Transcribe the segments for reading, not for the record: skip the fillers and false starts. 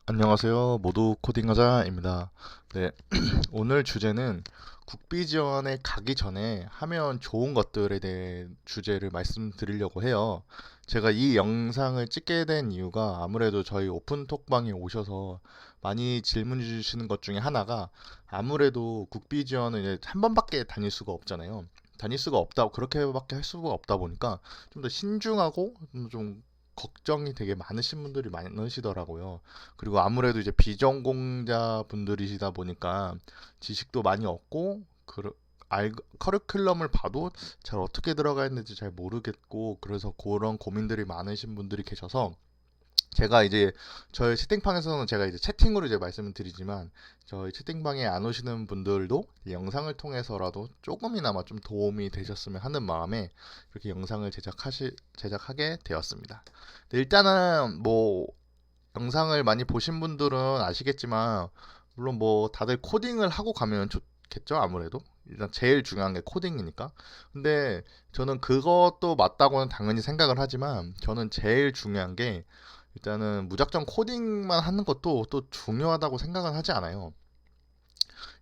안녕하세요. 모두 코딩하자입니다. 네, 오늘 주제는 국비 지원에 가기 전에 하면 좋은 것들에 대해 주제를 말씀드리려고 해요. 제가 이 영상을 찍게 된 이유가 아무래도 저희 오픈톡방에 오셔서 많이 질문 주시는 것 중에 하나가 아무래도 국비 지원은 이제 한 번밖에 다닐 수가 없잖아요. 다닐 수가 없다, 그렇게밖에 할 수가 없다 보니까 좀 더 신중하고 좀 걱정이 되게 많으신 분들이 많으시더라고요. 그리고 아무래도 이제 비전공자 분들이시다 보니까 지식도 많이 없고 커리큘럼을 봐도 잘 어떻게 들어가 있는지 잘 모르겠고 그래서 그런 고민들이 많으신 분들이 계셔서 제가 이제 저희 채팅방에서는 제가 이제 채팅으로 이제 말씀을 드리지만 저희 채팅방에 안 오시는 분들도 이 영상을 통해서라도 조금이나마 좀 도움이 되셨으면 하는 마음에 이렇게 영상을 제작하게 되었습니다. 네, 일단은 뭐 영상을 많이 보신 분들은 아시겠지만 물론 뭐 다들 코딩을 하고 가면 좋겠죠, 아무래도. 일단 제일 중요한 게 코딩이니까. 근데 저는 그것도 맞다고는 당연히 생각을 하지만 저는 제일 중요한 게 일단은 무작정 코딩만 하는 것도 또 중요하다고 생각은 하지 않아요.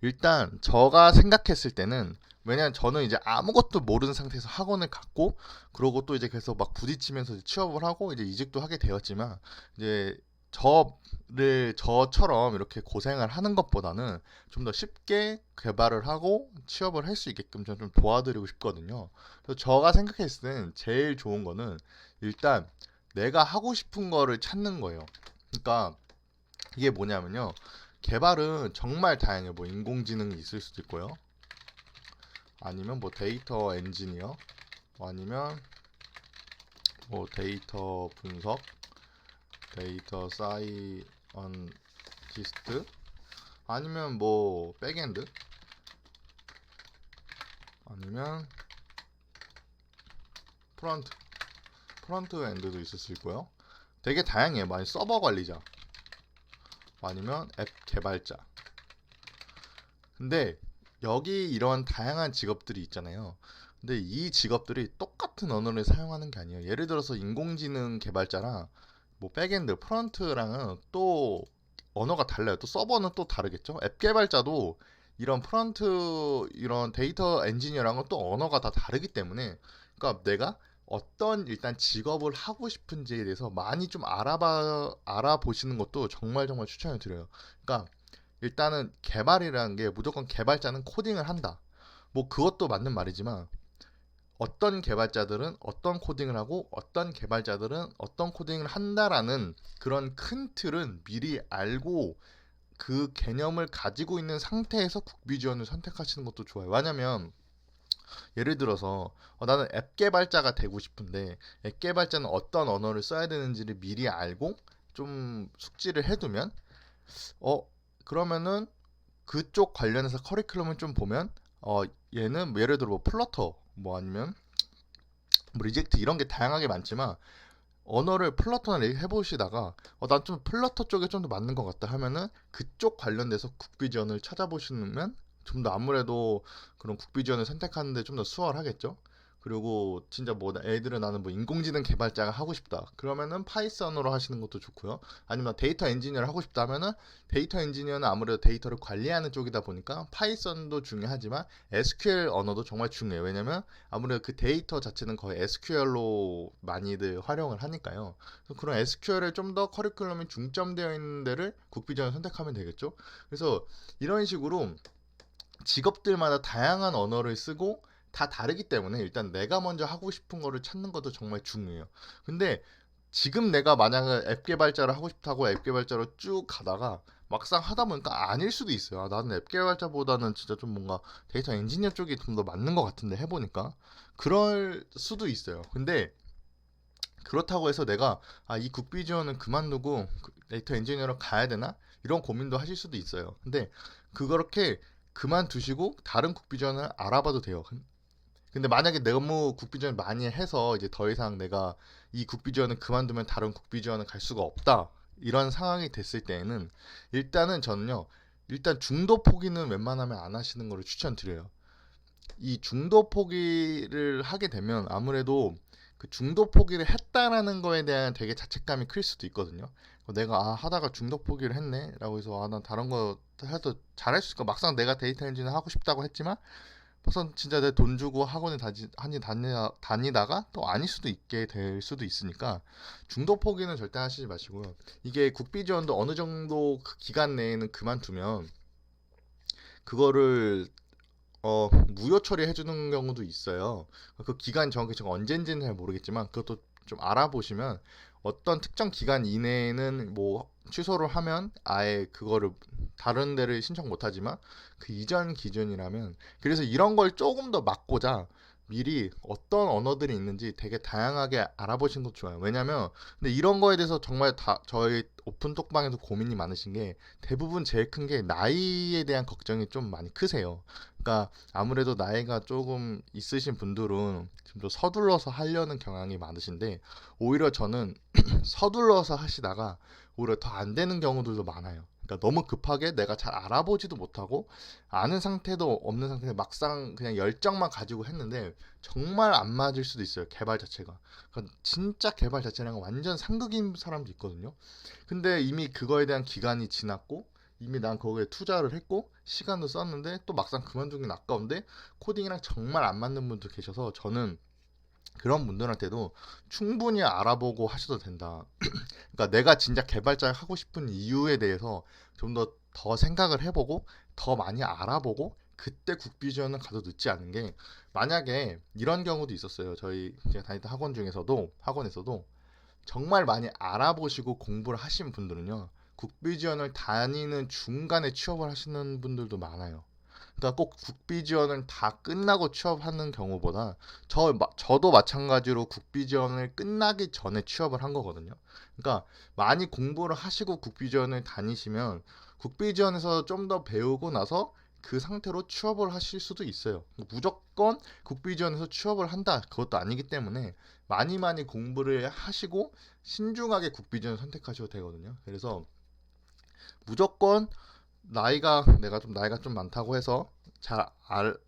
일단 제가 생각했을 때는, 왜냐면 저는 이제 아무것도 모르는 상태에서 학원을 갔고 그러고 또 이제 계속 막 부딪히면서 이제 취업을 하고 이제 이직도 하게 되었지만, 이제 저처럼 이렇게 고생을 하는 것보다는 좀 더 쉽게 개발을 하고 취업을 할 수 있게끔 저는 좀 도와드리고 싶거든요. 그래서 제가 생각했을 때는 제일 좋은 거는 일단 내가 하고 싶은 거를 찾는 거예요. 그러니까 이게 뭐냐면요. 개발은 정말 다양해요. 뭐 인공지능이 있을 수도 있고요. 아니면 뭐 데이터 엔지니어, 아니면 뭐 데이터 분석, 데이터 사이언티스트, 아니면 뭐 백엔드, 아니면 프론트, 프론트 엔드도 있을 수 있고요. 되게 다양해요. 많이 서버 관리자, 아니면 앱 개발자. 근데 여기 이런 다양한 직업들이 있잖아요. 근데 이 직업들이 똑같은 언어를 사용하는 게 아니에요. 예를 들어서 인공지능 개발자랑 뭐 백엔드, 프런트랑은 또 언어가 달라요. 또 서버는 또 다르겠죠. 앱 개발자도 이런 프런트, 이런 데이터 엔지니어랑은 또 언어가 다 다르기 때문에, 그러니까 내가 어떤 일단 직업을 하고 싶은지에 대해서 많이 좀 알아보시는 것도 정말 정말 추천을 드려요. 그러니까 일단은 개발이라는 게 무조건 개발자는 코딩을 한다. 뭐 그것도 맞는 말이지만 어떤 개발자들은 어떤 코딩을 하고 어떤 개발자들은 어떤 코딩을 한다라는 그런 큰 틀은 미리 알고 그 개념을 가지고 있는 상태에서 국비 지원을 선택하시는 것도 좋아요. 왜냐면 예를 들어서 나는 앱 개발자가 되고 싶은데 앱 개발자는 어떤 언어를 써야 되는지를 미리 알고 좀 숙지를 해두면 어 그러면은 그쪽 관련해서 커리큘럼을 좀 보면 어 얘는 뭐 예를 들어 뭐 플러터 뭐 아니면 뭐 리젝트 이런 게 다양하게 많지만 언어를 플러터나 해보시다가 난 좀 플러터 쪽에 좀 더 맞는 것 같다 하면은 그쪽 관련돼서 국비 지원을 찾아보시면 좀 더 아무래도 그런 국비 지원을 선택하는데 좀 더 수월하겠죠. 그리고 진짜 뭐 애들은 나는 뭐 인공지능 개발자가 하고 싶다. 그러면은 파이썬으로 하시는 것도 좋고요. 아니면 데이터 엔지니어를 하고 싶다 하면은 데이터 엔지니어는 아무래도 데이터를 관리하는 쪽이다 보니까 파이썬도 중요하지만 SQL 언어도 정말 중요해요. 왜냐면 아무래도 그 데이터 자체는 거의 SQL로 많이들 활용을 하니까요. 그런 SQL에 좀 더 커리큘럼이 중점되어 있는 데를 국비전을 선택하면 되겠죠. 그래서 이런 식으로 직업들마다 다양한 언어를 쓰고 다 다르기 때문에 일단 내가 먼저 하고 싶은 거를 찾는 것도 정말 중요해요. 근데 지금 내가 만약에 앱 개발자를 하고 싶다고 앱 개발자로 쭉 가다가 막상 하다 보니까 아닐 수도 있어요. 나는 앱 개발자보다는 진짜 좀 뭔가 데이터 엔지니어 쪽이 좀 더 맞는 것 같은데 해보니까 그럴 수도 있어요. 근데 그렇다고 해서 내가 이 국비 지원은 그만두고 데이터 엔지니어로 가야 되나? 이런 고민도 하실 수도 있어요. 근데 그렇게 그만두시고 다른 국비 지원을 알아봐도 돼요. 근데 만약에 너무 국비 지원을 많이 해서 이제 더 이상 내가 이 국비 지원을 그만두면 다른 국비 지원을 갈 수가 없다. 이런 상황이 됐을 때에는 일단은 저는요. 일단 중도 포기는 웬만하면 안 하시는 거를 추천드려요. 이 중도 포기를 하게 되면 아무래도 그 중도 포기를 했다라는 거에 대한 되게 자책감이 클 수도 있거든요. 내가 하다가 중도 포기를 했네라고 해서 난 다른 거 해도 잘할 수 있을까? 막상 내가 데이터 엔지니어 하고 싶다고 했지만 우선 진짜 내 돈 주고 학원에 다니다가 또 아닐 수도 있게 될 수도 있으니까 중도 포기는 절대 하시지 마시고요. 이게 국비 지원도 어느 정도 그 기간 내에는 그만두면 그거를 무효 처리해 주는 경우도 있어요. 그 기간 정확히 제가 언제인지는 잘 모르겠지만 그것도 좀 알아보시면 어떤 특정 기간 이내에는 뭐 취소를 하면 아예 그거를 다른 데를 신청 못 하지만 그 이전 기준이라면, 그래서 이런 걸 조금 더 막고자 미리 어떤 언어들이 있는지 되게 다양하게 알아보시는 것도 좋아요. 왜냐면 근데 이런 거에 대해서 정말 다 저희 오픈 톡방에서 고민이 많으신 게 대부분 제일 큰 게 나이에 대한 걱정이 좀 많이 크세요. 그러니까 아무래도 나이가 조금 있으신 분들은 좀 더 서둘러서 하려는 경향이 많으신데 오히려 저는 서둘러서 하시다가 오히려 더 안 되는 경우들도 많아요. 그러니까 너무 급하게 내가 잘 알아보지도 못하고 아는 상태도 없는 상태에 막상 그냥 열정만 가지고 했는데 정말 안 맞을 수도 있어요. 개발 자체가. 그러니까 진짜 개발 자체랑 완전 상극인 사람도 있거든요. 근데 이미 그거에 대한 기간이 지났고 이미 난 거기에 투자를 했고 시간도 썼는데 또 막상 그만두긴 아까운데 코딩이랑 정말 안 맞는 분도 계셔서 저는 그런 분들한테도 충분히 알아보고 하셔도 된다. 그러니까 내가 진짜 개발자 하고 싶은 이유에 대해서 좀 더 생각을 해보고 더 많이 알아보고 그때 국비지원은 가도 늦지 않은 게, 만약에 이런 경우도 있었어요. 저희 제가 다니던 학원에서도 정말 많이 알아보시고 공부를 하신 분들은요, 국비지원을 다니는 중간에 취업을 하시는 분들도 많아요. 그러니까 꼭 국비 지원을 다 끝나고 취업하는 경우보다 저도 마찬가지로 국비 지원을 끝나기 전에 취업을 한 거거든요. 그러니까 많이 공부를 하시고 국비 지원을 다니시면 국비 지원에서 좀 더 배우고 나서 그 상태로 취업을 하실 수도 있어요. 무조건 국비 지원에서 취업을 한다 그것도 아니기 때문에 많이 많이 공부를 하시고 신중하게 국비 지원을 선택하셔도 되거든요. 그래서 무조건 내가 좀 많다고 해서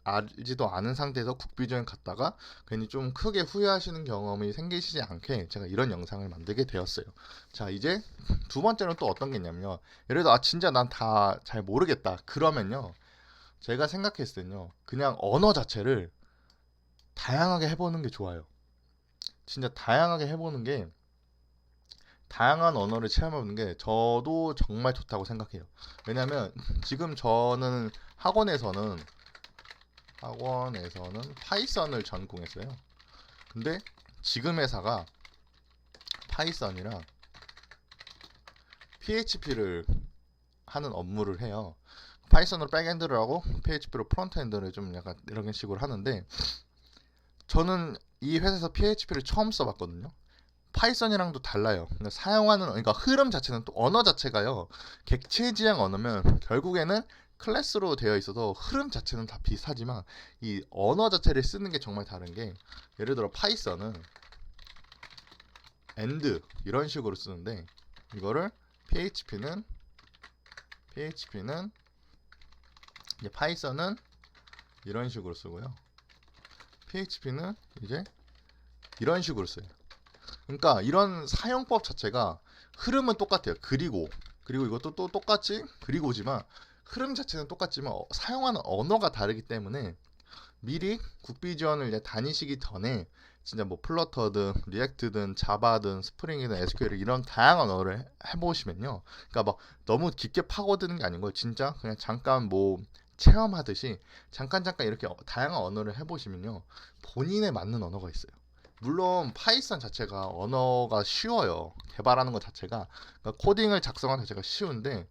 알지도 않은 상태에서 국비전 갔다가 괜히 좀 크게 후회하시는 경험이 생기시지 않게 제가 이런 영상을 만들게 되었어요. 자, 이제 두 번째는 또 어떤 게 있냐면요. 예를 들어 진짜 난 다 잘 모르겠다 그러면요, 제가 생각했을 때는요, 그냥 언어 자체를 다양하게 해보는 게 좋아요. 진짜 다양하게 해보는 게, 다양한 언어를 체험해보는 게 저도 정말 좋다고 생각해요. 왜냐면 지금 저는 학원에서는 파이썬을 전공했어요. 근데 지금 회사가 파이썬이랑 PHP를 하는 업무를 해요. 파이썬으로 백엔드를 하고 PHP로 프론트엔드를 좀 약간 이런 식으로 하는데, 저는 이 회사에서 PHP를 처음 써봤거든요. 파이썬이랑도 달라요. 그러니까 흐름 자체는, 또 언어 자체가요, 객체지향 언어면 결국에는 클래스로 되어 있어서 흐름 자체는 다 비슷하지만 이 언어 자체를 쓰는 게 정말 다른 게, 예를 들어 파이썬은 and 이런 식으로 쓰는데 이거를 PHP는 이제 파이썬은 이런 식으로 쓰고요. PHP는 이제 이런 식으로 써요. 그러니까 이런 사용법 자체가 흐름은 똑같아요. 그리고 이것도 또 똑같이 그리고지만 흐름 자체는 똑같지만 사용하는 언어가 다르기 때문에 미리 국비 지원을 이제 다니시기 전에 진짜 뭐 플러터든 리액트든 자바든 스프링이든 SQL 이런 다양한 언어를 해보시면요, 그러니까 막 너무 깊게 파고드는 게 아니고 진짜 그냥 잠깐 뭐 체험하듯이 잠깐 이렇게 다양한 언어를 해보시면요, 본인에 맞는 언어가 있어요. 물론 파이썬 자체가 언어가 쉬워요. 개발하는 것 자체가, 그러니까 코딩을 작성하는 자체가 쉬운데,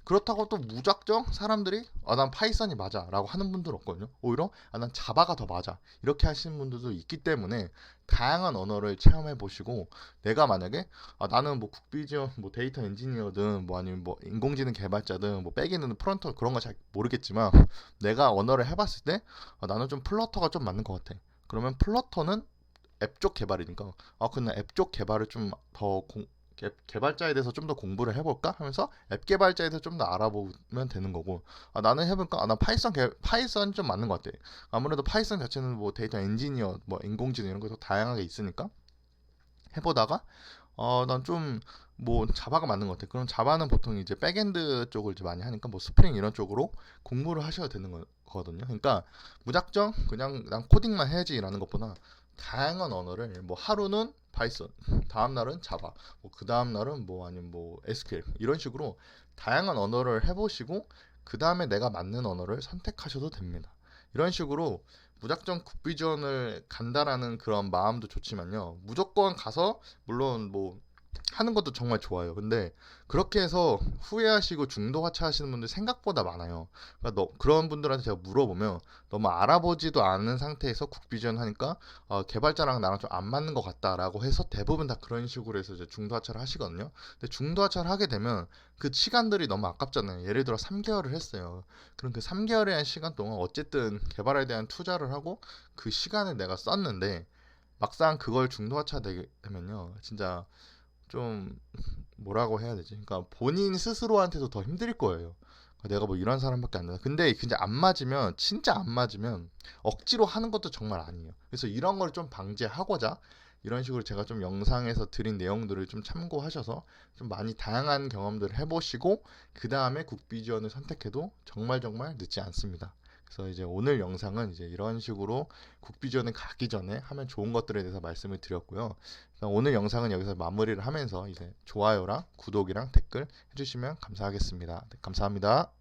그렇다고 또 무작정 사람들이 난 파이썬이 맞아 라고 하는 분들 없거든요. 오히려 난 자바가 더 맞아 이렇게 하시는 분들도 있기 때문에 다양한 언어를 체험해 보시고, 내가 만약에 나는 뭐 국비지원 뭐 데이터 엔지니어든 뭐 아니면 뭐 인공지능 개발자든 뭐 백엔드는 프론터 그런 거 잘 모르겠지만 내가 언어를 해봤을 때 나는 좀 플러터가 좀 맞는 것 같아. 그러면 플러터는 앱 쪽 개발이니까 그냥 앱 쪽 개발을 좀 더 개발자에 대해서 좀 더 공부를 해볼까 하면서 앱 개발자에 대해서 좀 더 알아보면 되는 거고, 나는 해볼까? 나 파이썬 좀 맞는 것 같아. 아무래도 파이썬 자체는 뭐 데이터 엔지니어, 뭐 인공지능 이런 것도 다양하게 있으니까 해보다가 난 좀 뭐 자바가 맞는 것 같아. 그럼 자바는 보통 이제 백엔드 쪽을 이제 많이 하니까 뭐 스프링 이런 쪽으로 공부를 하셔야 되는 거거든요. 그러니까 무작정 그냥 난 코딩만 해야지라는 것보다 다양한 언어를 뭐 하루는 파이썬, 다음 날은 자바, 뭐 그 다음 날은 뭐 아니면 뭐 SQL 이런 식으로 다양한 언어를 해보시고 그 다음에 내가 맞는 언어를 선택하셔도 됩니다. 이런 식으로 무작정 국비전을 간다라는 그런 마음도 좋지만요. 무조건 가서 물론 뭐 하는 것도 정말 좋아요. 근데 그렇게 해서 후회하시고 중도 하차하시는 분들 생각보다 많아요. 그러니까 그런 분들한테 제가 물어보면 너무 알아보지도 않은 상태에서 국비전 하니까 개발자랑 나랑 좀 안 맞는 것 같다라고 해서 대부분 다 그런 식으로 해서 이제 중도 하차를 하시거든요. 근데 중도 하차를 하게 되면 그 시간들이 너무 아깝잖아요. 예를 들어 3개월을 했어요. 그럼 그 3개월에 한 시간 동안 어쨌든 개발에 대한 투자를 하고 그 시간을 내가 썼는데 막상 그걸 중도 하차되면요. 진짜 좀 뭐라고 해야 되지? 그러니까 본인 스스로한테도 더 힘들 거예요. 그러니까 내가 뭐 이런 사람밖에 안 돼. 근데 진짜 안 맞으면 진짜 안 맞으면 억지로 하는 것도 정말 아니에요. 그래서 이런 걸 좀 방지하고자 이런 식으로 제가 좀 영상에서 드린 내용들을 좀 참고하셔서 좀 많이 다양한 경험들을 해보시고 그 다음에 국비지원을 선택해도 정말 정말 늦지 않습니다. 그래서 이제 오늘 영상은 이제 이런 식으로 국비지원을 가기 전에 하면 좋은 것들에 대해서 말씀을 드렸고요. 오늘 영상은 여기서 마무리를 하면서 이제 좋아요랑 구독이랑 댓글 해주시면 감사하겠습니다. 네, 감사합니다.